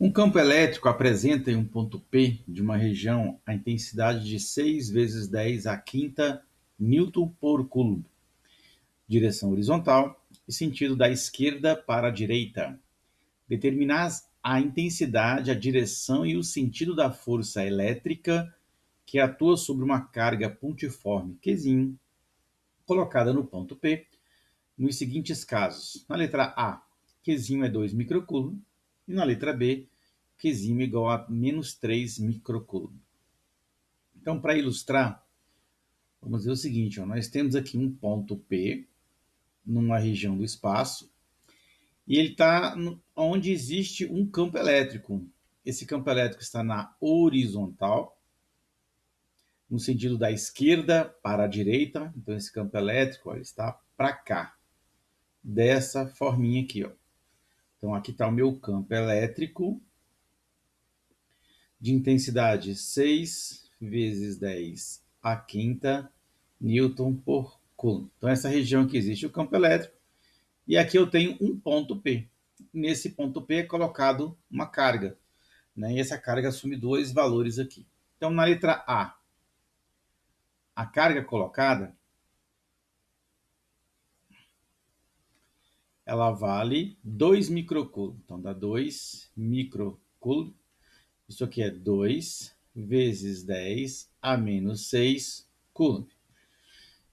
Um campo elétrico apresenta em um ponto P de uma região a intensidade de 6 vezes 10 à quinta Newton por Coulomb, direção horizontal e sentido da esquerda para a direita. Determinar a intensidade, a direção e o sentido da força elétrica que atua sobre uma carga pontiforme Qzinho, colocada no ponto P, nos seguintes casos. Na letra A, Qzinho é 2 microcoulomb, e na letra B, Qzinho igual a menos 3 microcoulomb. Então, para ilustrar, vamos dizer o seguinte, nós temos aqui um ponto P, numa região do espaço, e ele está onde existe um campo elétrico. Esse campo elétrico está na horizontal, no sentido da esquerda para a direita. Então, esse campo elétrico está para cá, dessa forminha aqui. Então, aqui está o meu campo elétrico de intensidade 6 vezes 10 à quinta Newton por Coulomb. Então, essa região aqui existe o campo elétrico. E aqui eu tenho um ponto P. Nesse ponto P é colocado uma carga, né? E essa carga assume dois valores aqui. Então, na letra a carga colocada, ela vale 2 microcoulomb. Então, dá 2 microcoulomb. Isso aqui é 2 vezes 10 a menos 6 coulomb.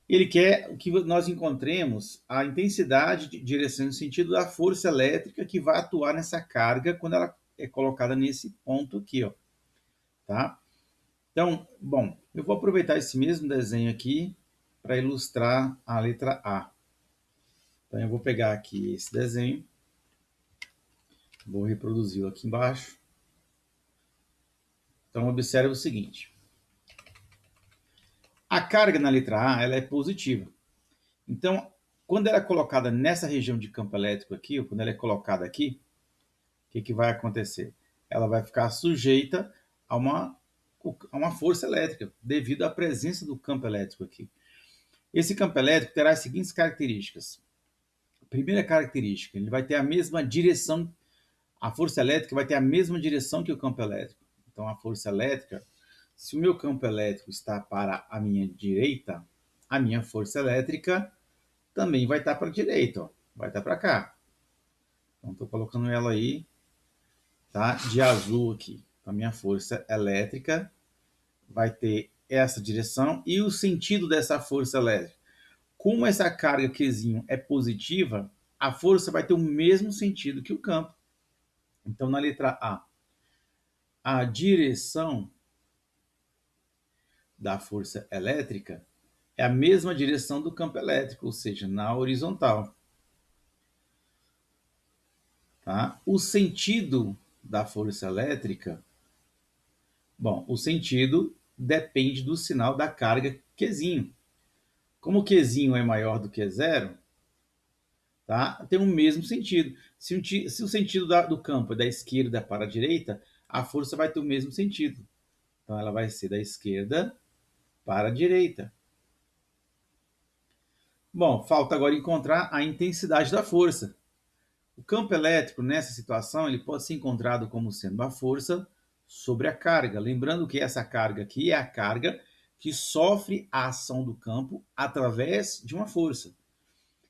Ele quer que nós encontremos a intensidade de direção e sentido da força elétrica que vai atuar nessa carga quando ela é colocada nesse ponto aqui, tá? Então, bom, eu vou aproveitar esse mesmo desenho aqui para ilustrar a letra A. Então, eu vou pegar aqui esse desenho, vou reproduzi-lo aqui embaixo. Então, observe o seguinte. A carga na letra A ela é positiva. Então, quando ela é colocada nessa região de campo elétrico aqui, ou quando ela é colocada aqui, o que vai acontecer? Ela vai ficar sujeita a uma força elétrica, devido à presença do campo elétrico aqui. Esse campo elétrico terá as seguintes características. Primeira característica, ele vai ter a mesma direção, a força elétrica vai ter a mesma direção que o campo elétrico. Então, a força elétrica, se o meu campo elétrico está para a minha direita, a minha força elétrica também vai estar para a direita, vai estar para cá. Então, estou colocando ela aí, tá, de azul aqui. Então, a minha força elétrica vai ter essa direção e o sentido dessa força elétrica. Como essa carga Qzinho é positiva, a força vai ter o mesmo sentido que o campo. Então, na letra a direção da força elétrica é a mesma direção do campo elétrico, ou seja, na horizontal. Tá? O sentido da força elétrica, bom, o sentido depende do sinal da carga Qzinho. Como o Qzinho é maior do que zero, tá? Tem o mesmo sentido. Se o sentido do campo é da esquerda para a direita, a força vai ter o mesmo sentido. Então, ela vai ser da esquerda para a direita. Bom, falta agora encontrar a intensidade da força. O campo elétrico, nessa situação, ele pode ser encontrado como sendo a força sobre a carga. Lembrando que essa carga aqui é a carga que sofre a ação do campo através de uma força.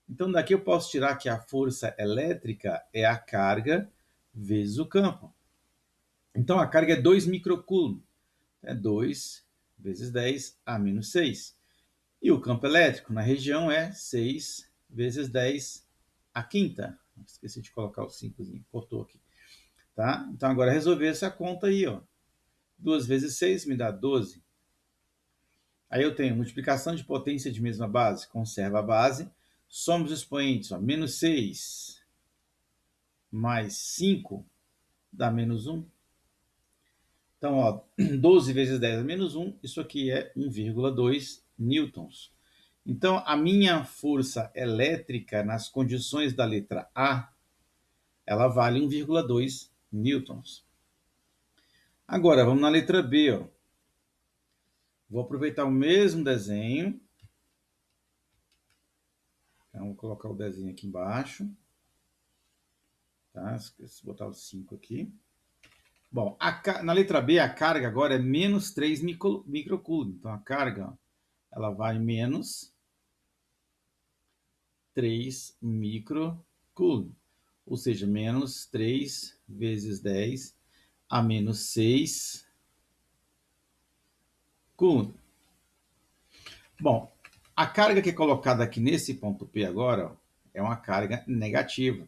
Então, daqui eu posso tirar que a força elétrica é a carga vezes o campo. Então, a carga é 2 microcoulomb. É 2 vezes 10 a menos 6. E o campo elétrico na região é 6 vezes 10 a quinta. Esqueci de colocar o 5, cortou aqui. Tá? Então, agora resolver essa conta aí. 2 vezes 6 me dá 12. Aí eu tenho multiplicação de potência de mesma base, conserva a base, soma os expoentes, menos 6 mais 5 dá menos 1. Então, 12 vezes 10 é menos 1, isso aqui é 1,2 newtons. Então, a minha força elétrica nas condições da letra A, ela vale 1,2 newtons. Agora, vamos na letra B. Vou aproveitar o mesmo desenho. Então, vou colocar o desenho aqui embaixo. Tá? Esqueci de botar o 5 aqui. Bom, na letra B, a carga agora é menos 3 microcoulomb. Então, a carga ó, ela vai menos 3 microcoulomb. Ou seja, menos 3 vezes 10 a menos 6 coulomb. Bom, a carga que é colocada aqui nesse ponto P agora ó, é uma carga negativa.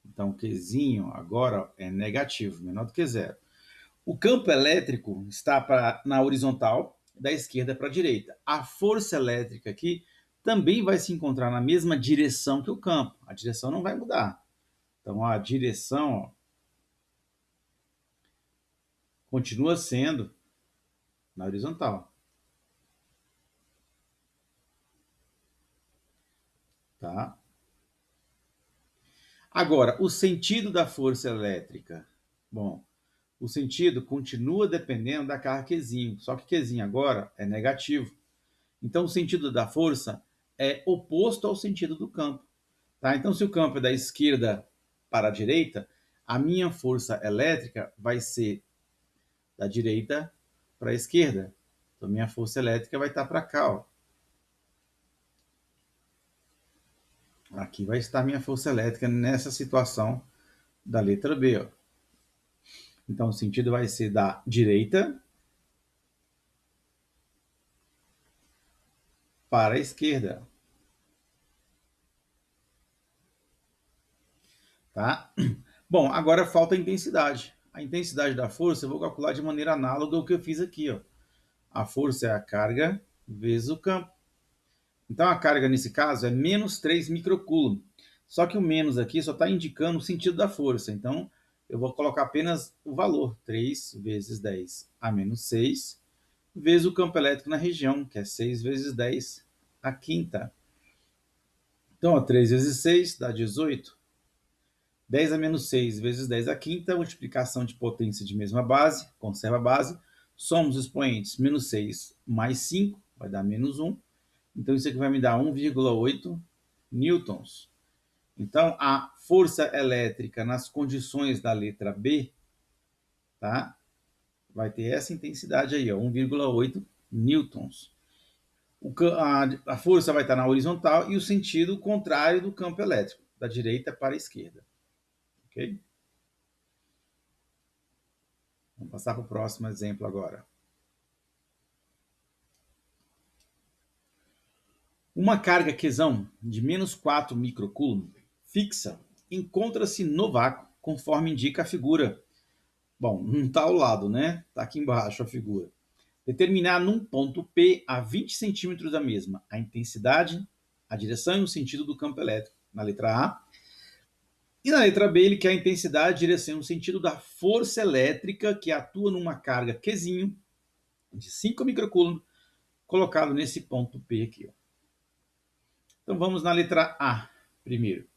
Então, o Qzinho agora ó, é negativo, menor do que zero. O campo elétrico está na horizontal, da esquerda para a direita. A força elétrica aqui também vai se encontrar na mesma direção que o campo. A direção não vai mudar. Então, a direção ó, continua sendo na horizontal. Tá? Agora, o sentido da força elétrica. Bom, o sentido continua dependendo da carga Qzinho, só que Qzinho agora é negativo. Então, o sentido da força é oposto ao sentido do campo. Tá? Então, se o campo é da esquerda para a direita, a minha força elétrica vai ser da direita para a esquerda. Então, minha força elétrica vai estar para cá. Ó. Aqui vai estar minha força elétrica nessa situação da letra B. Ó. Então, o sentido vai ser da direita para a esquerda. Tá? Bom, agora falta a intensidade. A intensidade da força eu vou calcular de maneira análoga ao que eu fiz aqui. Ó. A força é a carga vezes o campo. Então, a carga nesse caso é menos 3 microcoulomb. Só que o menos aqui só está indicando o sentido da força. Então, eu vou colocar apenas o valor. 3 vezes 10 a menos 6, vezes o campo elétrico na região, que é 6 vezes 10 a quinta. Então, ó, 3 vezes 6 dá 18. 10 a menos 6 vezes 10 a quinta, multiplicação de potência de mesma base, conserva a base. Somos os expoentes, menos 6 mais 5, vai dar menos 1. Então, isso aqui vai me dar 1,8 newtons. Então, a força elétrica nas condições da letra B, tá? Vai ter essa intensidade aí, 1,8 newtons. A força vai estar na horizontal e o sentido contrário do campo elétrico, da direita para a esquerda. Ok? Vamos passar para o próximo exemplo agora. Uma carga Qzão de menos 4 microcoulomb fixa encontra-se no vácuo, conforme indica a figura. Bom, não está ao lado, né? Está aqui embaixo a figura. Determinar num ponto P a 20 centímetros da mesma a intensidade, a direção e o sentido do campo elétrico. Na letra A. E na letra B, ele quer a intensidade, a direção e o sentido da força elétrica que atua numa carga Qzinho de 5 microcoulomb colocado nesse ponto P aqui. Ó. Então vamos na letra A primeiro.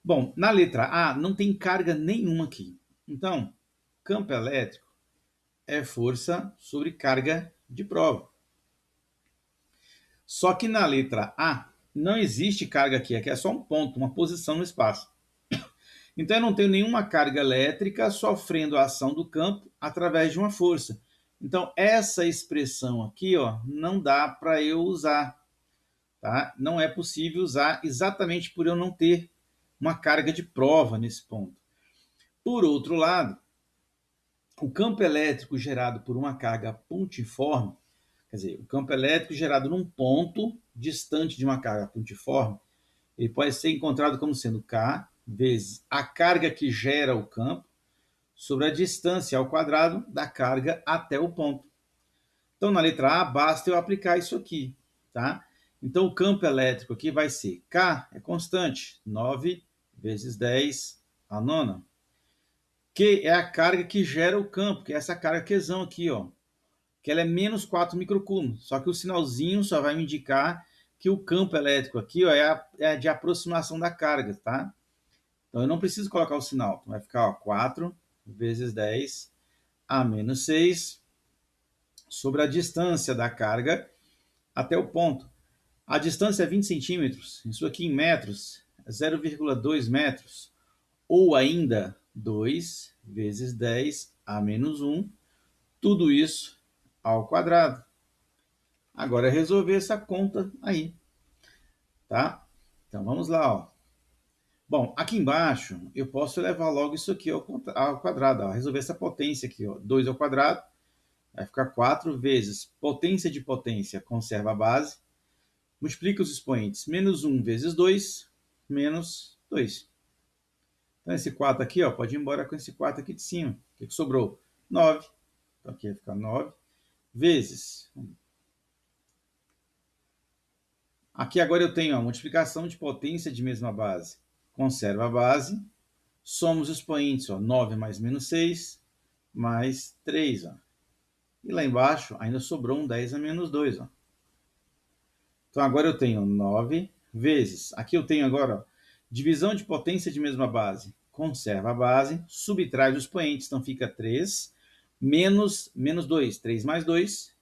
Bom, na letra A não tem carga nenhuma aqui. Então, campo elétrico é força sobre carga de prova. Só que na letra A não existe carga aqui é só um ponto, uma posição no espaço. Então eu não tenho nenhuma carga elétrica sofrendo a ação do campo através de uma força. Então essa expressão aqui ó, não dá para eu usar. Tá? Não é possível usar exatamente por eu não ter uma carga de prova nesse ponto. Por outro lado, o campo elétrico gerado por uma carga pontiforme, quer dizer, o campo elétrico gerado num ponto distante de uma carga pontiforme, ele pode ser encontrado como sendo K vezes a carga que gera o campo sobre a distância ao quadrado da carga até o ponto. Então, na letra A, basta eu aplicar isso aqui. Tá? Então, o campo elétrico aqui vai ser K, é constante, 9 vezes 10 a nona. Q é a carga que gera o campo, que é essa carga Qzão aqui, ó, que ela é menos 4 microcoulomb. Só que o sinalzinho só vai me indicar que o campo elétrico aqui ó, é a de aproximação da carga, tá? Então eu não preciso colocar o sinal. Então vai ficar ó, 4 vezes 10 a menos 6 sobre a distância da carga até o ponto. A distância é 20 centímetros, isso aqui em metros é 0,2 metros, ou ainda 2 vezes 10 a menos 1, tudo isso ao quadrado. Agora é resolver essa conta aí, tá? Então vamos lá, ó. Bom, aqui embaixo eu posso levar logo isso aqui ao quadrado, ó. Resolver essa potência aqui, ó. 2 ao quadrado vai ficar 4 vezes potência de potência, conserva a base, multiplica os expoentes, menos 1 vezes 2, menos 2. Então esse 4 aqui, ó, pode ir embora com esse 4 aqui de cima. O que sobrou? 9. Então aqui vai ficar 9 vezes. Aqui agora eu tenho a multiplicação de potência de mesma base. Conserva a base. Somos os expoentes, ó, 9 mais menos 6, mais 3. Ó. E lá embaixo ainda sobrou um 10 a menos 2. Ó. Então agora eu tenho 9 vezes. Aqui eu tenho agora ó, divisão de potência de mesma base. Conserva a base, subtrai os expoentes, então fica 3 menos 2. 3 mais 2,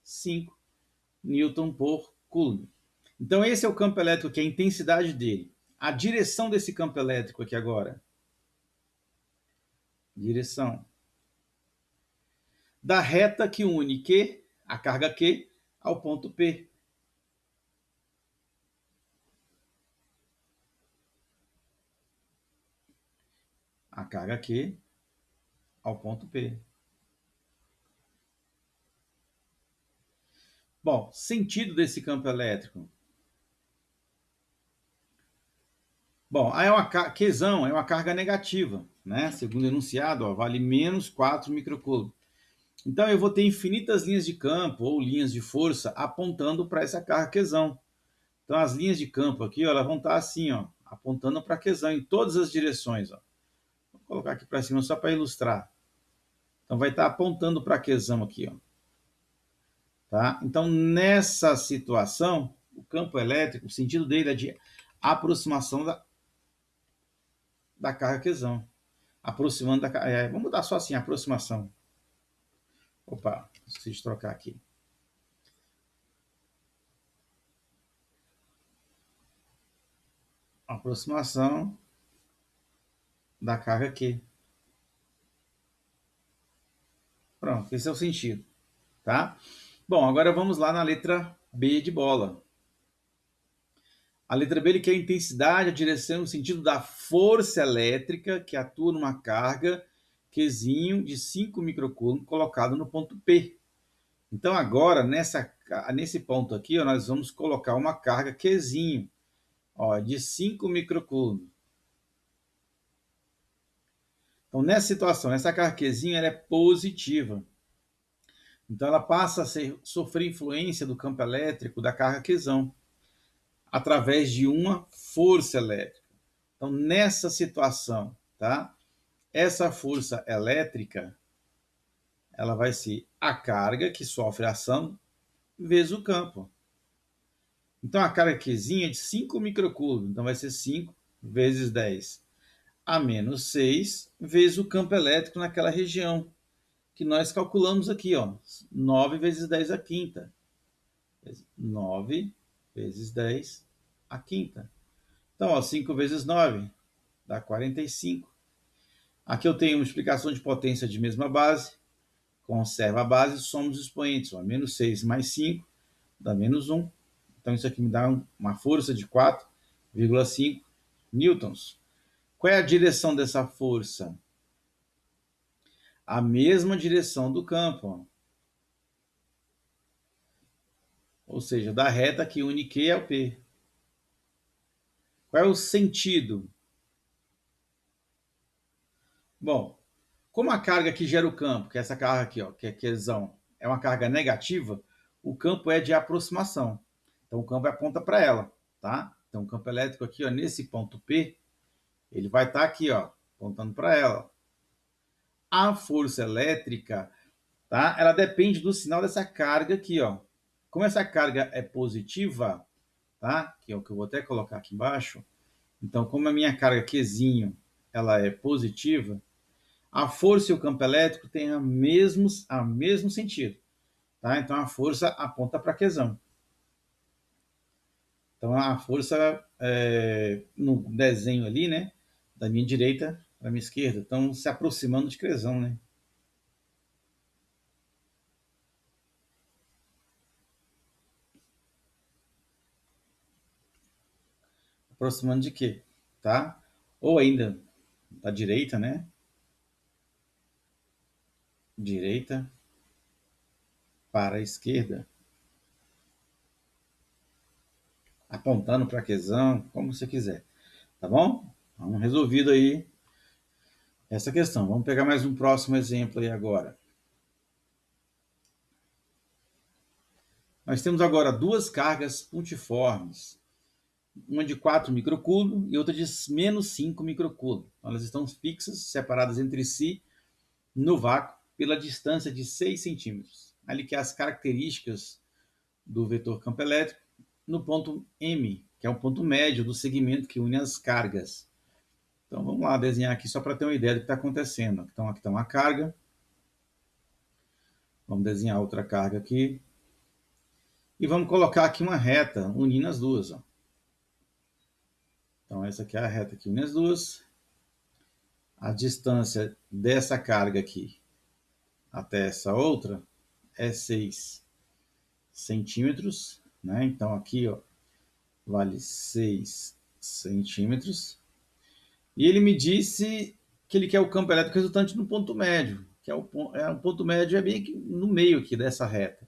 5 Newton por Coulomb. Então esse é o campo elétrico, que é a intensidade dele. A direção desse campo elétrico aqui agora. Direção da reta que une Q, a carga Q, ao ponto P. A carga Q ao ponto P. Bom, sentido desse campo elétrico. Bom, aí Qzão é uma carga negativa, né? Segundo o enunciado, ó, vale menos 4 microcoulomb. Então eu vou ter infinitas linhas de campo ou linhas de força apontando para essa carga Qzão. Então as linhas de campo aqui, ó, elas vão estar assim, ó, apontando para Qzão em todas as direções. Ó. Vou colocar aqui para cima só para ilustrar. Então vai estar apontando para Qzão aqui, ó. Tá? Então nessa situação, o campo elétrico, o sentido dele é de aproximação da carga Qzão. Aproximando da carga. Vamos mudar só assim, aproximação. Opa, preciso trocar aqui. Aproximação da carga Q. Pronto, esse é o sentido, tá? Bom, agora vamos lá na letra B de bola. A letra B ele quer a intensidade, a direção, o sentido da força elétrica que atua numa carga Qzinho de 5 microcoulomb colocado no ponto P. Então agora, nesse ponto aqui, ó, nós vamos colocar uma carga Qzinho ó, de 5 microcoulomb. Então, nessa situação, essa carga Qzinho ela é positiva. Então, ela passa a sofrer influência do campo elétrico da carga Qzão através de uma força elétrica. Então, nessa situação, tá? Essa força elétrica ela vai ser a carga que sofre ação vezes o campo. Então, a carga Qzinho é de 5 microcoulomb. Então, vai ser 5 vezes 10 a menos 6 vezes o campo elétrico naquela região que nós calculamos aqui, ó, 9 vezes 10 a quinta. 9 vezes 10 a quinta. Então, ó, 5 vezes 9 dá 45. Aqui eu tenho uma explicação de potência de mesma base. Conserva a base, somos os expoentes. Ó, menos 6 mais 5 dá menos 1. Então, isso aqui me dá uma força de 4,5 newtons. Qual é a direção dessa força? A mesma direção do campo. Ó. Ou seja, da reta que une Q ao P. Qual é o sentido? Bom, como a carga que gera o campo, que é essa carga aqui, ó, que é Qzão, é uma carga negativa, o campo é de aproximação. Então o campo aponta para ela, tá? Então o campo elétrico aqui, ó, nesse ponto P, ele vai estar aqui, ó, apontando para ela. A força elétrica, tá? Ela depende do sinal dessa carga aqui, ó. Como essa carga é positiva, tá? Que é o que eu vou até colocar aqui embaixo. Então, como a minha carga Qzinho, ela é positiva, a força e o campo elétrico têm a mesmo sentido. Tá? Então, a força aponta para Qzão. Então, a força no desenho ali, né, da minha direita, para a minha esquerda, estão se aproximando de Crezão, né? Aproximando de quê? Tá? Ou ainda da direita, né? Direita para a esquerda. Apontando para Crezão, como você quiser. Tá bom? Vamos resolvido aí essa questão. Vamos pegar mais um próximo exemplo aí agora. Nós temos agora duas cargas pontiformes, uma de 4 microcoulomb e outra de menos 5 microcoulomb. Elas estão fixas, separadas entre si no vácuo pela distância de 6 centímetros. Ali que é as características do vetor campo elétrico no ponto M, que é o ponto médio do segmento que une as cargas. Então vamos lá desenhar aqui só para ter uma ideia do que está acontecendo. Então aqui está uma carga. Vamos desenhar outra carga aqui. E vamos colocar aqui uma reta unindo as duas. Ó. Então essa aqui é a reta que une as duas. A distância dessa carga aqui até essa outra é 6 centímetros. Né? Então aqui ó, vale 6 centímetros. E ele me disse que ele quer o campo elétrico resultante no ponto médio, que é o ponto médio é bem aqui no meio aqui dessa reta.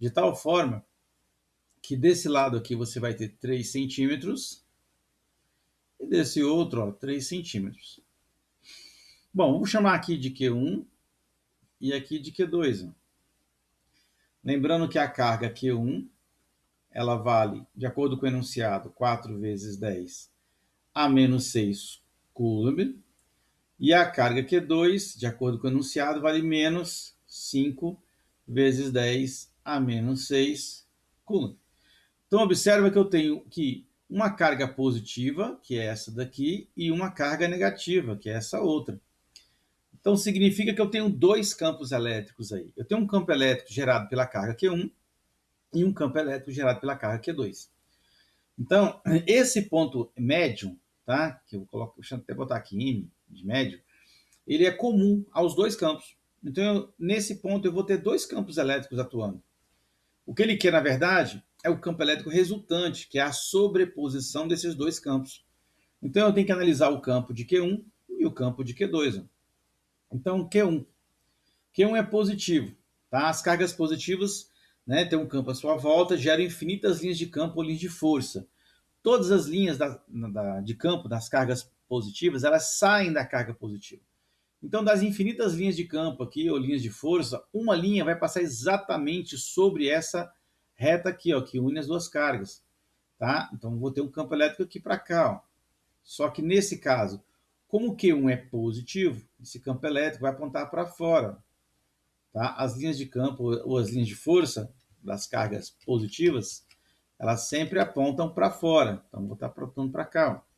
De tal forma que desse lado aqui você vai ter 3 centímetros e desse outro, ó, 3 centímetros. Bom, vamos chamar aqui de Q1 e aqui de Q2. Ó. Lembrando que a carga Q1 ela vale, de acordo com o enunciado, 4 vezes 10 a menos 6 coulomb. E a carga Q2, de acordo com o enunciado, vale menos 5 vezes 10 a menos 6 coulomb. Então, observa que eu tenho aqui uma carga positiva, que é essa daqui, e uma carga negativa, que é essa outra. Então, significa que eu tenho dois campos elétricos aí. Eu tenho um campo elétrico gerado pela carga Q1 e um campo elétrico gerado pela carga Q2. Então, esse ponto médio, tá? Que eu coloco, deixa eu até botar aqui M de médio, ele é comum aos dois campos. Então, nesse ponto, eu vou ter dois campos elétricos atuando. O que ele quer, na verdade, é o campo elétrico resultante, que é a sobreposição desses dois campos. Então, eu tenho que analisar o campo de Q1 e o campo de Q2. Então, Q1 é positivo. Tá? As cargas positivas, né, tem um campo à sua volta, geram infinitas linhas de campo ou linhas de força. Todas as linhas de campo das cargas positivas, elas saem da carga positiva. Então, das infinitas linhas de campo aqui, ou linhas de força, uma linha vai passar exatamente sobre essa reta aqui, ó, que une as duas cargas. Tá? Então, vou ter um campo elétrico aqui para cá. Ó. Só que nesse caso, como o Q1 é positivo, esse campo elétrico vai apontar para fora. Tá? As linhas de campo ou as linhas de força das cargas positivas, elas sempre apontam para fora. Então, vou estar apontando para cá. Ó.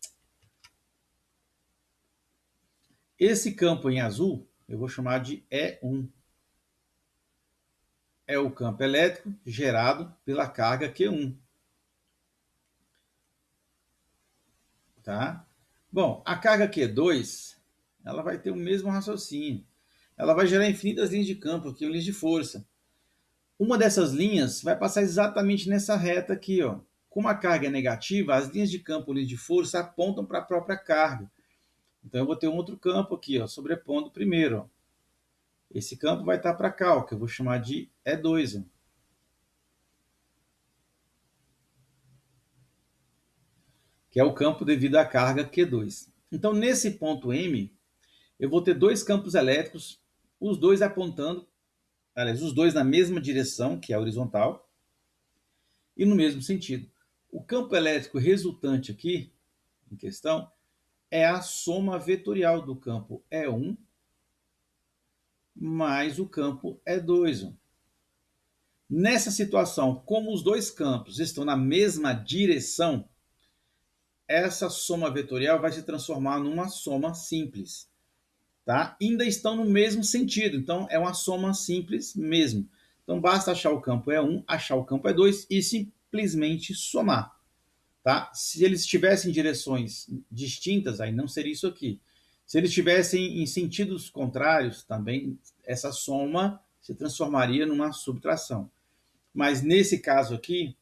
Esse campo em azul, eu vou chamar de E1. É o campo elétrico gerado pela carga Q1. Tá? Bom, a carga Q2, ela vai ter o mesmo raciocínio. Ela vai gerar infinitas linhas de campo aqui, linhas de força. Uma dessas linhas vai passar exatamente nessa reta aqui, ó. Como a carga é negativa, as linhas de campo, linhas de força, apontam para a própria carga. Então eu vou ter um outro campo aqui, ó, sobrepondo o primeiro. Ó. Esse campo vai estar para cá, ó, que eu vou chamar de E2. Ó. Que é o campo devido à carga Q2. Então, nesse ponto M, eu vou ter dois campos elétricos, os dois apontando, aliás, os dois na mesma direção, que é a horizontal, e no mesmo sentido. O campo elétrico resultante aqui, em questão, é a soma vetorial do campo E1 mais o campo E2. Nessa situação, como os dois campos estão na mesma direção, essa soma vetorial vai se transformar numa soma simples. Tá? Ainda estão no mesmo sentido, então é uma soma simples mesmo. Então basta achar o campo E1, achar o campo E2 e simplesmente somar. Tá? Se eles estivessem em direções distintas, aí não seria isso aqui. Se eles estivessem em sentidos contrários, também essa soma se transformaria numa subtração. Mas nesse caso aqui,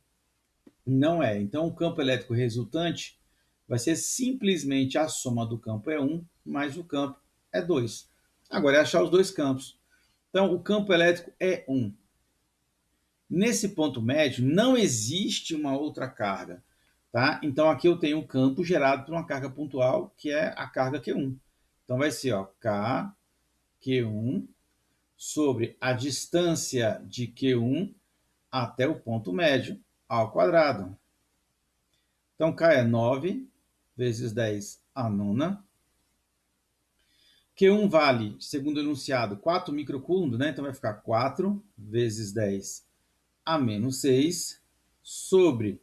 não é. Então, o campo elétrico resultante vai ser simplesmente a soma do campo é 1 mais o campo é 2. Agora é achar os dois campos. Então, o campo elétrico é 1. Nesse ponto médio, não existe uma outra carga. Tá? Então, aqui eu tenho um campo gerado por uma carga pontual, que é a carga Q1. Então, vai ser K, Q1, sobre a distância de Q1 até o ponto médio, ao quadrado. Então, K é 9 vezes 10 a nona. Q1 vale, segundo o enunciado, 4 microcoulomb, né? Então vai ficar 4 vezes 10 a menos 6, sobre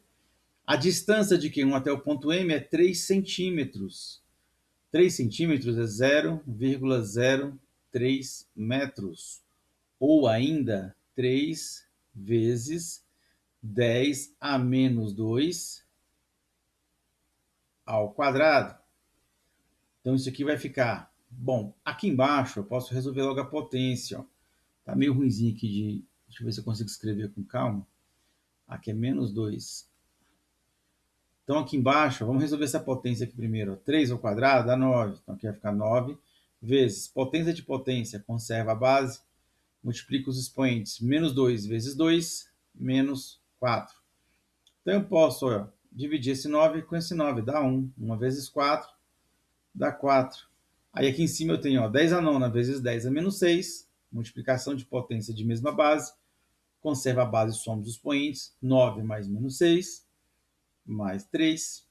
a distância de Q1 até o ponto M é 3 centímetros. 3 centímetros é 0,03 metros. Ou ainda 3 vezes 10 a menos 2 ao quadrado. Então, isso aqui vai ficar... Bom, aqui embaixo eu posso resolver logo a potência. Ó. Tá meio ruimzinho aqui de... Deixa eu ver se eu consigo escrever com calma. Aqui é menos 2. Então, aqui embaixo, vamos resolver essa potência aqui primeiro. 3 ao quadrado dá 9. Então, aqui vai ficar 9 vezes potência de potência, conserva a base, multiplica os expoentes. Menos 2 vezes 2, menos 4. Então, eu posso dividir esse 9 com esse 9. Dá 1. 1 vezes 4 dá 4. Aí aqui em cima eu tenho 10 a nona vezes 10 a menos 6. Multiplicação de potência de mesma base. Conserva a base e soma os expoentes. 9 mais menos 6, mais 3.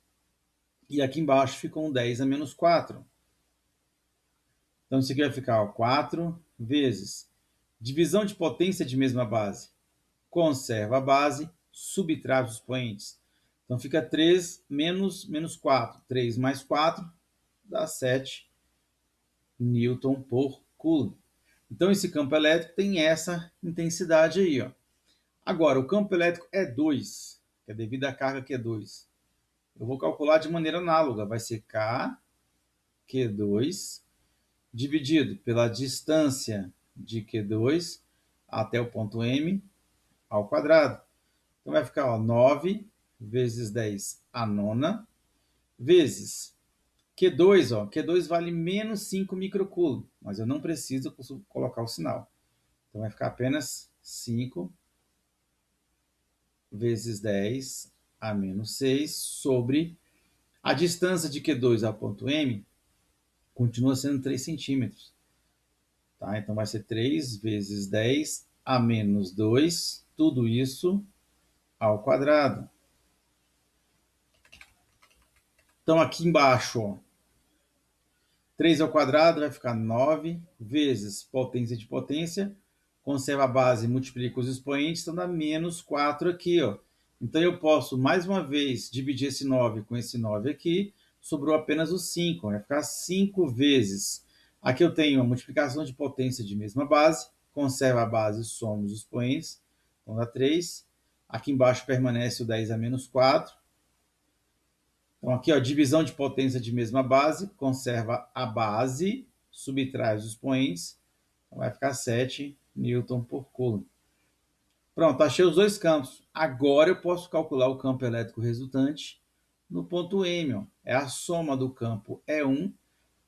E aqui embaixo ficou um 10 a menos 4. Então isso aqui vai ficar 4 vezes divisão de potência de mesma base. Conserva a base, subtrai os expoentes. Então fica 3 menos 4. 3 mais 4 dá 7 Newton por Coulomb. Então esse campo elétrico tem essa intensidade aí. Ó. Agora, o campo elétrico é 2, que é devido à carga Q2. Eu vou calcular de maneira análoga. Vai ser K, Q2, dividido pela distância de Q2 até o ponto M ao quadrado. Então vai ficar 9 vezes 10 a nona, vezes Q2, Q2 vale menos 5 microcoulomb, mas eu não preciso colocar o sinal. Então vai ficar apenas 5 vezes 10 a menos 6 sobre a distância de Q2 ao ponto M, continua sendo 3 centímetros. Tá? Então vai ser 3 vezes 10 a menos 2, tudo isso ao quadrado. Então aqui embaixo, 3 ao quadrado vai ficar 9 vezes potência de potência, conserva a base e multiplica os expoentes, então dá menos 4 aqui. Ó. Então eu posso, mais uma vez, dividir esse 9 com esse 9 aqui, sobrou apenas o 5, vai ficar 5 vezes. Aqui eu tenho a multiplicação de potência de mesma base, conserva a base e soma os expoentes, então dá 3. Aqui embaixo permanece o 10 a menos 4. Então, aqui, divisão de potência de mesma base, conserva a base, subtrai os expoentes, então vai ficar 7 Newton por Coulomb. Pronto, achei os dois campos. Agora eu posso calcular o campo elétrico resultante no ponto M. Ó. É a soma do campo é 1,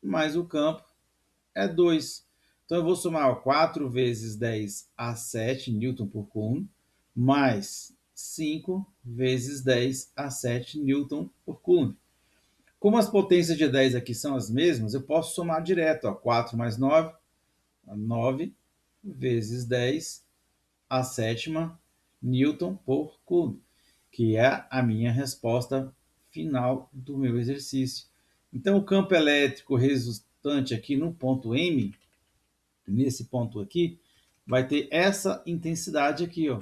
mais o campo é 2. Então, eu vou somar 4 vezes 10 a 7 Newton por Coulomb, mais 5 vezes 10 a 7 Newton por Coulomb. Como as potências de 10 aqui são as mesmas, eu posso somar direto. 4 mais 9, 9 vezes 10 a sétima Newton por Coulomb, que é a minha resposta final do meu exercício. Então, o campo elétrico resultante aqui no ponto M, nesse ponto aqui, vai ter essa intensidade aqui, ó,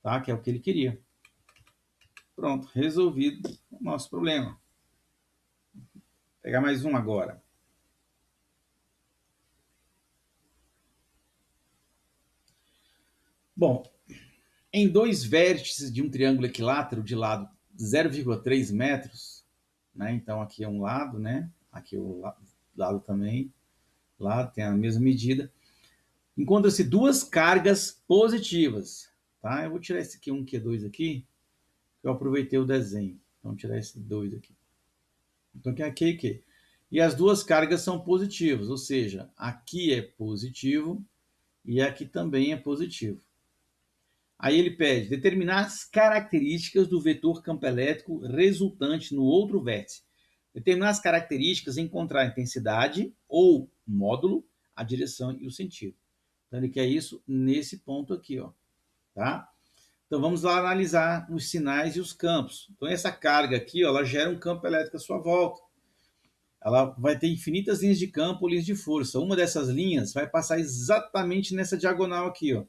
tá? Que é o que ele queria. Pronto, resolvido o nosso problema. Vou pegar mais um agora. Bom, em dois vértices de um triângulo equilátero de lado 0,3 metros, né? Então aqui é um lado, né? Aqui é o estudado também, lá tem a mesma medida. Encontra-se duas cargas positivas, tá? Eu vou tirar esse Q1, Q2 aqui, eu aproveitei o desenho. Então, vou tirar esse 2 aqui. Então, aqui é Q e Q. E as duas cargas são positivas, ou seja, aqui é positivo e aqui também é positivo. Aí ele pede determinar as características do vetor campo elétrico resultante no outro vértice. Determinar as características e encontrar a intensidade ou módulo, a direção e o sentido. Então ele quer isso nesse ponto aqui, ó, tá? Então vamos lá analisar os sinais e os campos. Então essa carga aqui, ó, ela gera um campo elétrico à sua volta. Ela vai ter infinitas linhas de campo ou linhas de força. Uma dessas linhas vai passar exatamente nessa diagonal aqui, ó.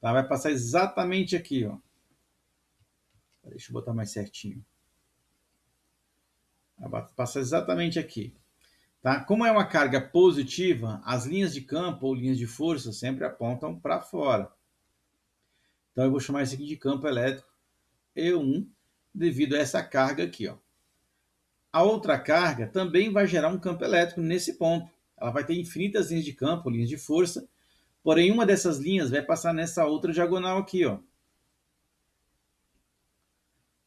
Tá? Vai passar exatamente aqui, ó. Deixa eu botar mais certinho. Vai passar exatamente aqui. Tá? Como é uma carga positiva, as linhas de campo ou linhas de força sempre apontam para fora. Então eu vou chamar isso aqui de campo elétrico E1 devido a essa carga aqui, ó. A outra carga também vai gerar um campo elétrico nesse ponto. Ela vai ter infinitas linhas de campo, linhas de força, porém uma dessas linhas vai passar nessa outra diagonal aqui, ó.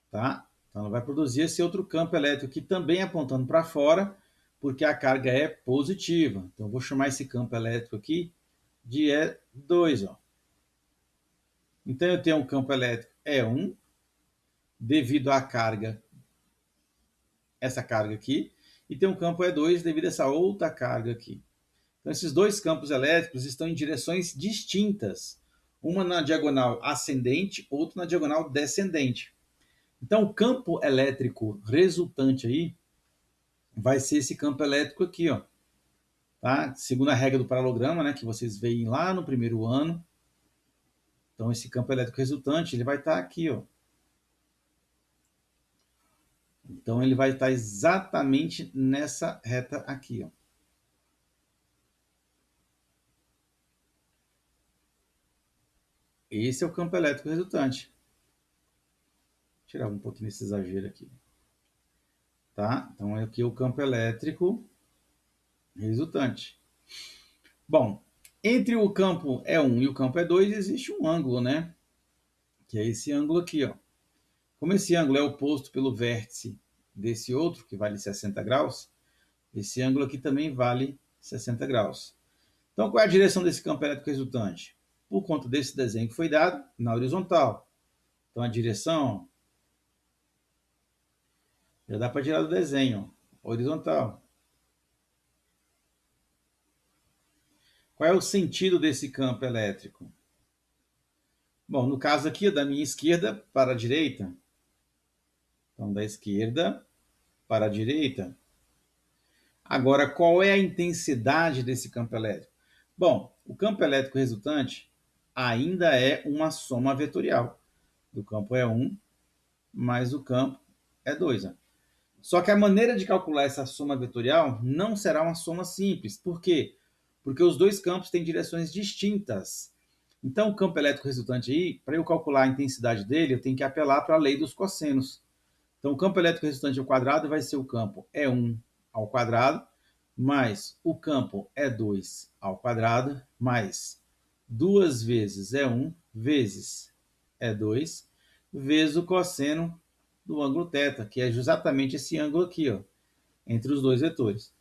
Tá? Então ela vai produzir esse outro campo elétrico aqui também apontando para fora, porque a carga é positiva. Então eu vou chamar esse campo elétrico aqui de E2, ó. Então eu tenho um campo elétrico E1 devido à carga, essa carga aqui, e tem um campo E2 devido a essa outra carga aqui. Então esses dois campos elétricos estão em direções distintas, uma na diagonal ascendente, outra na diagonal descendente. Então o campo elétrico resultante aí vai ser esse campo elétrico aqui, ó. Tá? Segundo a regra do paralograma, né, que vocês veem lá no primeiro ano. Então esse campo elétrico resultante, ele vai estar aqui, ó. Então ele vai estar exatamente nessa reta aqui, ó. Esse é o campo elétrico resultante. Vou tirar um pouquinho desse exagero aqui. Tá? Então aqui é o campo elétrico resultante. Bom, entre o campo E1 e o campo E2 existe um ângulo, né? Que é esse ângulo aqui, ó. Como esse ângulo é oposto pelo vértice desse outro, que vale 60 graus, esse ângulo aqui também vale 60 graus. Então, qual é a direção desse campo elétrico resultante? Por conta desse desenho que foi dado, na horizontal. Então, a direção, já dá para tirar do desenho, ó, horizontal. Qual é o sentido desse campo elétrico? Bom, no caso aqui, da minha esquerda para a direita. Então, da esquerda para a direita. Agora, qual é a intensidade desse campo elétrico? Bom, o campo elétrico resultante ainda é uma soma vetorial do campo E1 mais o campo E2. Né? Só que a maneira de calcular essa soma vetorial não será uma soma simples. Por quê? Porque os dois campos têm direções distintas. Então, o campo elétrico resultante aí, para eu calcular a intensidade dele, eu tenho que apelar para a lei dos cossenos. Então, o campo elétrico resultante ao quadrado vai ser o campo E1 ao quadrado, mais o campo E2 ao quadrado, mais 2 vezes E1 vezes E2, vezes o cosseno do ângulo θ, que é exatamente esse ângulo aqui, ó, entre os dois vetores.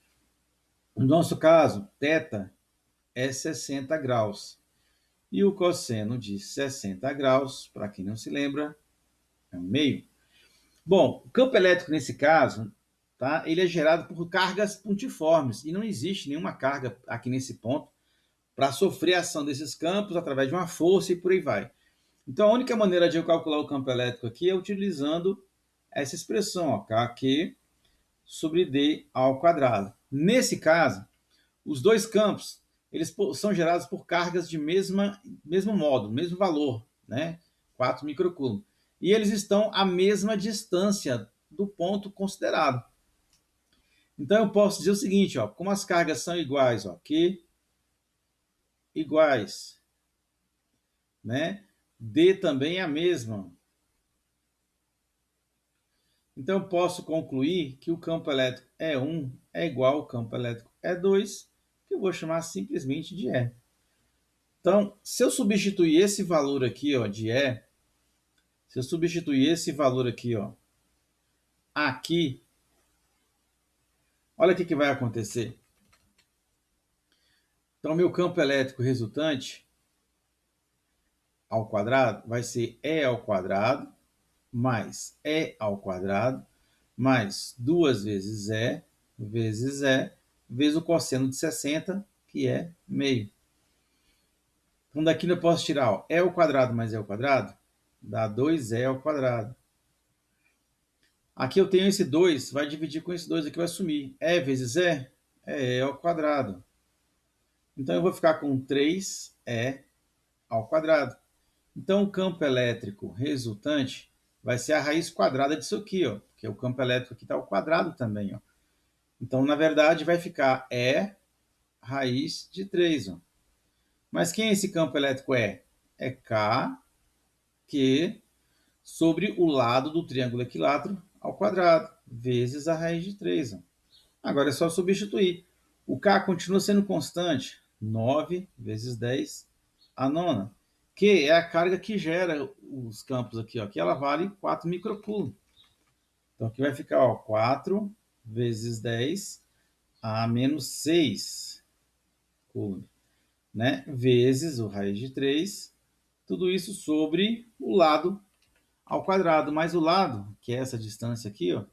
No nosso caso, θ é 60 graus. E o cosseno de 60 graus, para quem não se lembra, é 1/2. Bom, o campo elétrico nesse caso, tá, ele é gerado por cargas pontiformes e não existe nenhuma carga aqui nesse ponto para sofrer a ação desses campos através de uma força e por aí vai. Então a única maneira de eu calcular o campo elétrico aqui é utilizando essa expressão, ó, Kq sobre D ao quadrado. Nesse caso, os dois campos eles são gerados por cargas de mesmo modo, mesmo valor, né? 4 microcoulomb. E eles estão à mesma distância do ponto considerado. Então eu posso dizer o seguinte, ó, como as cargas são iguais, ó, Q iguais, né? D também é a mesma. Então eu posso concluir que o campo elétrico E1 é igual ao campo elétrico E2, que eu vou chamar simplesmente de E. Então, se eu substituir esse valor aqui, ó, de E, se eu substituir esse valor aqui, ó, aqui, olha o que vai acontecer. Então, meu campo elétrico resultante ao quadrado vai ser E ao quadrado mais E ao quadrado mais 2 vezes E vezes o cosseno de 60, que é meio. Então, daqui eu posso tirar ó, E ao quadrado mais E ao quadrado, dá 2E ao quadrado. Aqui eu tenho esse 2, vai dividir com esse 2 aqui, vai sumir. E vezes E é E ao quadrado. Então, eu vou ficar com 3E ao quadrado. Então, o campo elétrico resultante vai ser a raiz quadrada disso aqui, ó, porque o campo elétrico aqui está ao quadrado também. Ó. Então, na verdade, vai ficar E raiz de 3. Ó. Mas quem é esse campo elétrico E? É K, Q, sobre o lado do triângulo equilátero ao quadrado, vezes a raiz de 3. Ó. Agora é só substituir. O K continua sendo constante, 9 vezes 10 a nona, que é a carga que gera os campos aqui, ó, que ela vale 4 microcoulomb. Então aqui vai ficar ó, 4 vezes 10 a menos 6 coulomb, né? Vezes o raiz de 3, tudo isso sobre o lado ao quadrado, mais o lado, que é essa distância aqui, ó,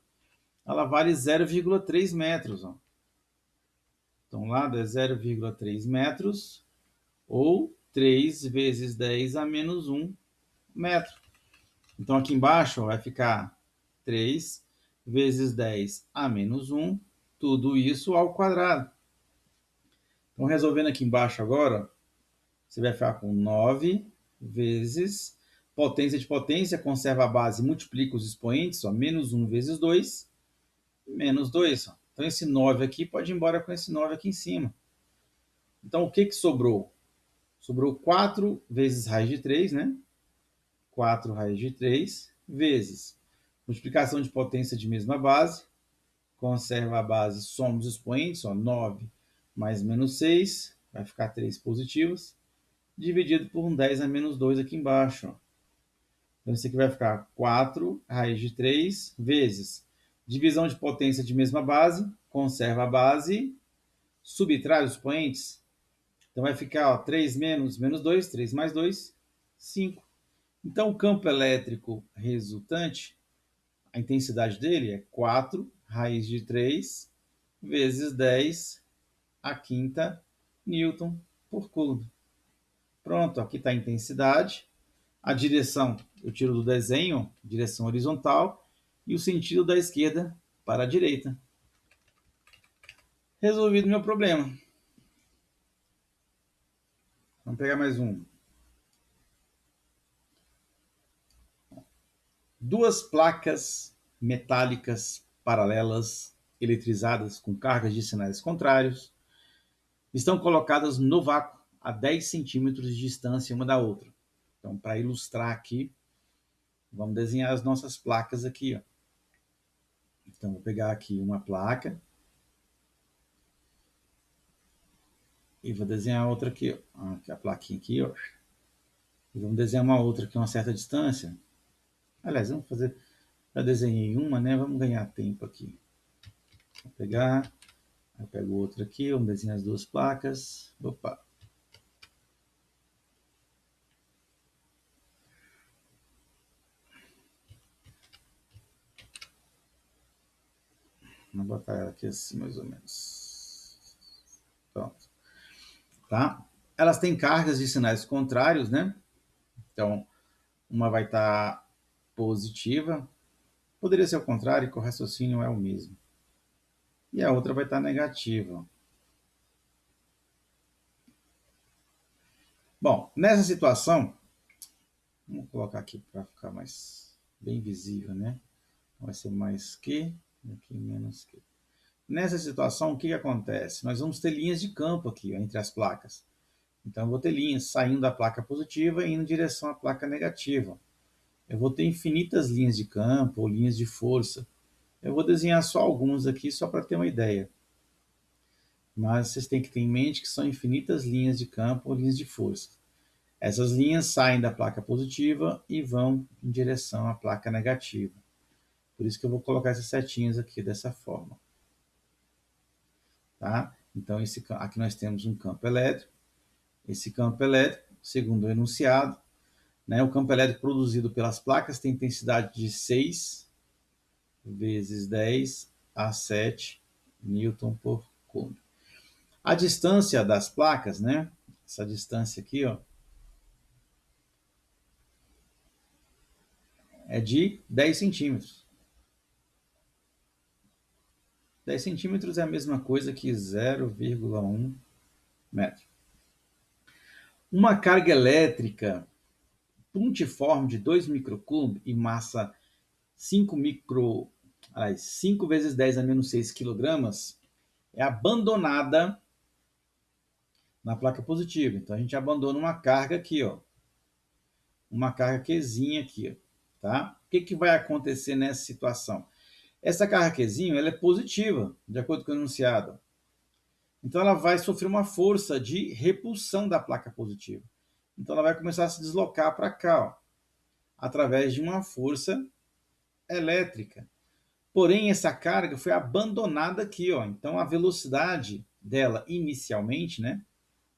ela vale 0,3 metros. Ó. Então, o lado é 0,3 metros, ou 3 vezes 10 a menos 1 metro. Então, aqui embaixo ó, vai ficar 3 vezes 10 a menos 1, tudo isso ao quadrado. Então, resolvendo aqui embaixo agora, você vai ficar com 9 vezes potência de potência, conserva a base, multiplica os expoentes, ó, menos 1 vezes 2, menos 2. Ó. Então, esse 9 aqui pode ir embora com esse 9 aqui em cima. Então, o que, que sobrou? Sobrou 4 vezes raiz de 3, né? 4 raiz de 3, vezes multiplicação de potência de mesma base, conserva a base, soma os expoentes, ó, 9 mais menos 6, vai ficar 3 positivos, dividido por um 10 a menos 2 aqui embaixo. Ó. Então, isso aqui vai ficar 4 raiz de 3 vezes divisão de potência de mesma base, conserva a base, subtrai os expoentes. Então, vai ficar ó, 3 menos 2, 3 mais 2, 5. Então, o campo elétrico resultante, a intensidade dele é 4 raiz de 3 vezes 10 a quinta Newton por Coulomb. Pronto, aqui está a intensidade. A direção eu tiro do desenho, direção horizontal, e o sentido da esquerda para a direita. Resolvido o meu problema. Vamos pegar mais um. Duas placas metálicas paralelas, eletrizadas com cargas de sinais contrários, estão colocadas no vácuo a 10 centímetros de distância uma da outra. Então, para ilustrar aqui, vamos desenhar as nossas placas aqui. Ó. Então, vou pegar aqui uma placa e vou desenhar outra aqui. Ó. Aqui a plaquinha aqui. Ó. E vamos desenhar uma outra aqui a uma certa distância. Aliás, vamos fazer... Já desenhei uma, né? Vamos ganhar tempo aqui. Vou pegar... Eu pego outra aqui, vamos desenhar as duas placas. Opa! Vou botar ela aqui assim, mais ou menos. Pronto. Tá? Elas têm cargas de sinais contrários, né? Então, uma vai estar positiva. Poderia ser o contrário, que o raciocínio é o mesmo. E a outra vai estar negativa. Bom, nessa situação, vamos colocar aqui para ficar mais bem visível, né? Vai ser mais Q, aqui menos Q. Nessa situação, o que acontece? Nós vamos ter linhas de campo aqui ó, entre as placas. Então, eu vou ter linhas saindo da placa positiva e indo em direção à placa negativa. Eu vou ter infinitas linhas de campo ou linhas de força. Eu vou desenhar só algumas aqui, só para ter uma ideia. mas vocês têm que ter em mente que são infinitas linhas de campo ou linhas de força. Essas linhas saem da placa positiva e vão em direção à placa negativa. Por isso que eu vou colocar essas setinhas aqui dessa forma. Tá? Então, aqui nós temos um campo elétrico. Esse campo elétrico, segundo o enunciado, né, o campo elétrico produzido pelas placas tem intensidade de 6 vezes 10 a 7 newton por coulomb. A distância das placas, né, essa distância aqui, ó, é de 10 centímetros. 10 centímetros é a mesma coisa que 0,1 metro. Uma carga elétrica puntiforme de 2 microcoulomb e massa 5 vezes 10 a menos 6 quilogramas é abandonada na placa positiva. Então a gente abandona uma carga aqui, ó. Uma carga Qzinha aqui, ó, tá? O que vai acontecer nessa situação? Essa carga Qzinho, ela é positiva, de acordo com o enunciado. Então ela vai sofrer uma força de repulsão da placa positiva. Então ela vai começar a se deslocar para cá, ó, através de uma força elétrica. Porém, essa carga foi abandonada aqui, ó. Então a velocidade dela inicialmente, né?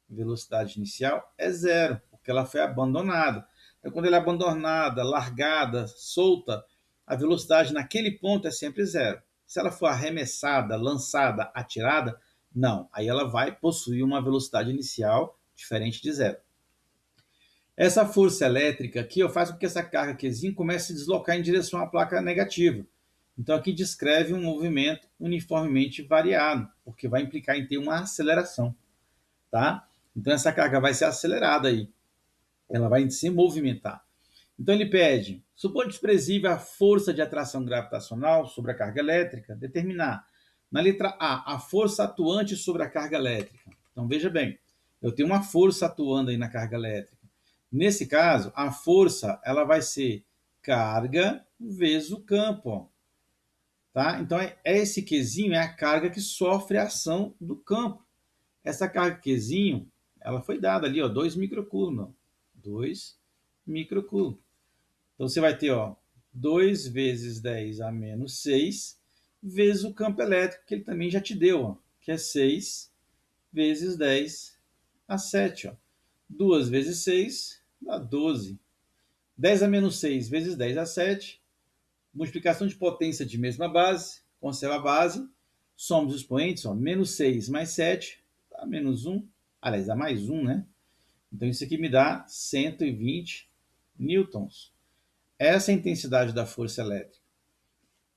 Velocidade inicial é zero, porque ela foi abandonada. Então, quando ela é abandonada, largada, solta, a velocidade naquele ponto é sempre zero. Se ela for arremessada, lançada, atirada, não. Aí ela vai possuir uma velocidade inicial diferente de zero. Essa força elétrica aqui faz com que essa carga Qzinho comece a se deslocar em direção à placa negativa. Então aqui descreve um movimento uniformemente variado, porque vai implicar em ter uma aceleração, tá? Então essa carga vai ser acelerada aí, ela vai se movimentar. Então ele pede, supondo desprezível a força de atração gravitacional sobre a carga elétrica, determinar. Na letra A, a força atuante sobre a carga elétrica. Então veja bem, eu tenho uma força atuando aí na carga elétrica. Nesse caso, a força ela vai ser carga vezes o campo. Ó. Tá? Então, esse Qzinho é a carga que sofre a ação do campo. Essa carga Qzinho, ela foi dada ali, ó, 2 microcoulomb. 2 microcoulomb. Então, você vai ter, ó, 2 vezes 10 a menos 6 vezes o campo elétrico, que ele também já te deu, ó, que é 6 vezes 10 a 7. Ó. 2 vezes 6 dá 12. 10 a menos 6 vezes 10 a 7. Multiplicação de potência de mesma base. Conserva a base. Somos os expoentes. Ó, menos 6 mais 7 dá menos 1. Aliás, dá mais 1, né? Então, isso aqui me dá 120 newtons. Essa é a intensidade da força elétrica.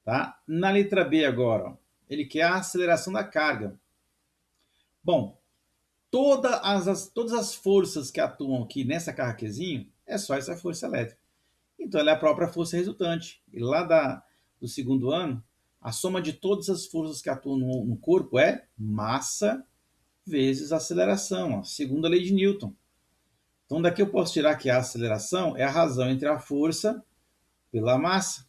Tá? Na letra B agora, ó, ele quer a aceleração da carga. Bom, todas as forças que atuam aqui nessa carga Qzinho é só essa força elétrica. Então, ela é a própria força resultante. E lá do segundo ano, a soma de todas as forças que atuam no corpo é massa vezes aceleração, a segunda lei de Newton. Então, daqui eu posso tirar que a aceleração é a razão entre a força pela massa.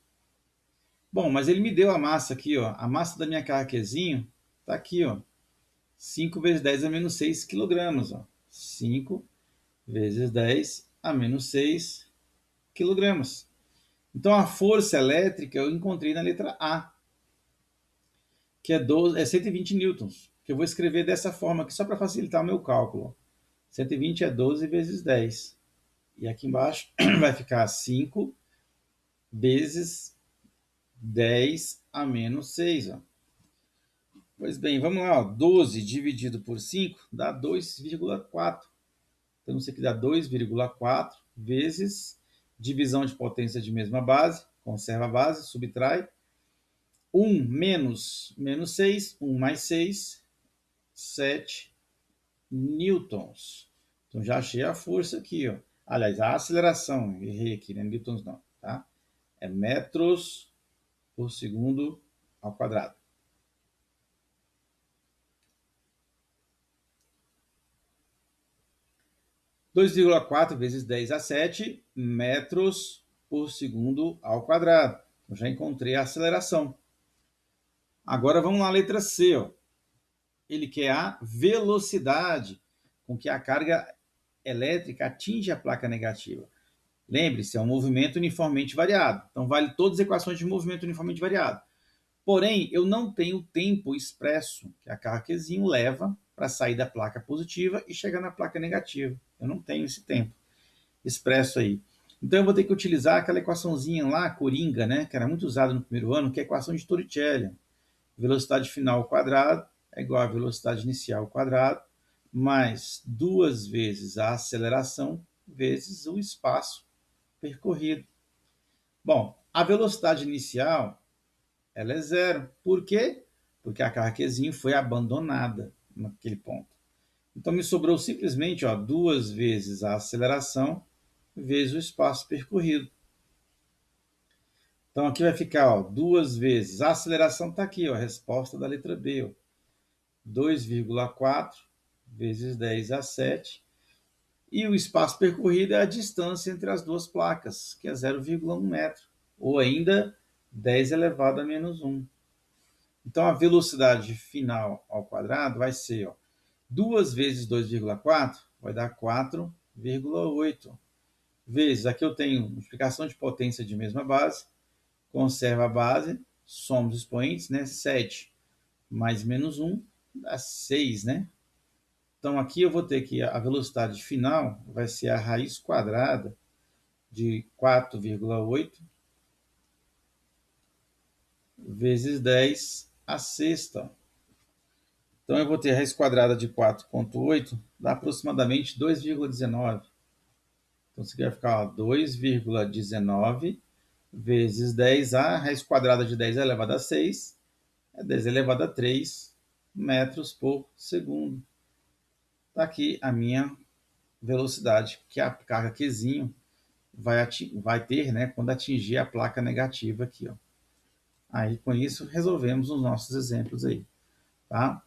Bom, mas ele me deu a massa aqui, ó. A massa da minha carga Qzinho está aqui, ó. 5 vezes 10 a menos 6 quilogramas. Ó. 5 vezes 10 a menos 6 quilogramas. Então, a força elétrica eu encontrei na letra A, que é 120 newtons, que eu vou escrever dessa forma aqui, só para facilitar o meu cálculo. 120 é 12 vezes 10. E aqui embaixo vai ficar 5 vezes 10 a menos 6. Ó. Pois bem, vamos lá. Ó. 12 dividido por 5 dá 2,4. Então, isso aqui dá 2,4 vezes divisão de potência de mesma base, conserva a base, subtrai. 1 menos 6, 1 mais 6, 7 newtons. Então, já achei a força aqui. Ó. Aliás, a aceleração, errei aqui, né? Newtons não, tá? É metros por segundo ao quadrado. – 2,4 vezes 10 a 7 metros por segundo ao quadrado. Eu já encontrei a aceleração. Agora vamos lá, letra C. Ó. ele quer a velocidade com que a carga elétrica atinge a placa negativa. Lembre-se, é um movimento uniformemente variado. Então, vale todas as equações de movimento uniformemente variado. Porém, eu não tenho o tempo expresso que a carga Qzinho leva para sair da placa positiva e chegar na placa negativa. Eu não tenho esse tempo expresso aí. Então, eu vou ter que utilizar aquela equaçãozinha lá, coringa, né, que era muito usada no primeiro ano, que é a equação de Torricelli. Velocidade final ao quadrado é igual à velocidade inicial ao quadrado, mais 2 vezes a aceleração vezes o espaço percorrido. Bom, a velocidade inicial ela é zero. Por quê? Porque a carga Qzinho foi abandonada naquele ponto. Então me sobrou simplesmente 2 vezes a aceleração vezes o espaço percorrido. Então aqui vai ficar 2 vezes. A aceleração está aqui, a resposta da letra B. 2,4 vezes 10 a 7. E o espaço percorrido é a distância entre as duas placas, que é 0,1 metro, ou ainda 10 elevado a menos 1. Então, a velocidade final ao quadrado vai ser 2 vezes 2,4 vai dar 4,8. Vezes, aqui eu tenho multiplicação de potência de mesma base, conserva a base, soma os expoentes, né? 7 mais menos 1 dá 6, né? Então, aqui eu vou ter que a velocidade final vai ser a raiz quadrada de 4,8 vezes 10 a sexta. Então, eu vou ter a raiz quadrada de 4,8, dá aproximadamente 2,19. Então, isso aqui vai ficar 2,19 vezes 10 a raiz quadrada de 10 elevado a 6, é 10 elevado a 3 metros por segundo. Está aqui a minha velocidade, que a carga Qzinho vai ter, né, quando atingir a placa negativa aqui. Aí, com isso, resolvemos os nossos exemplos aí. Tá?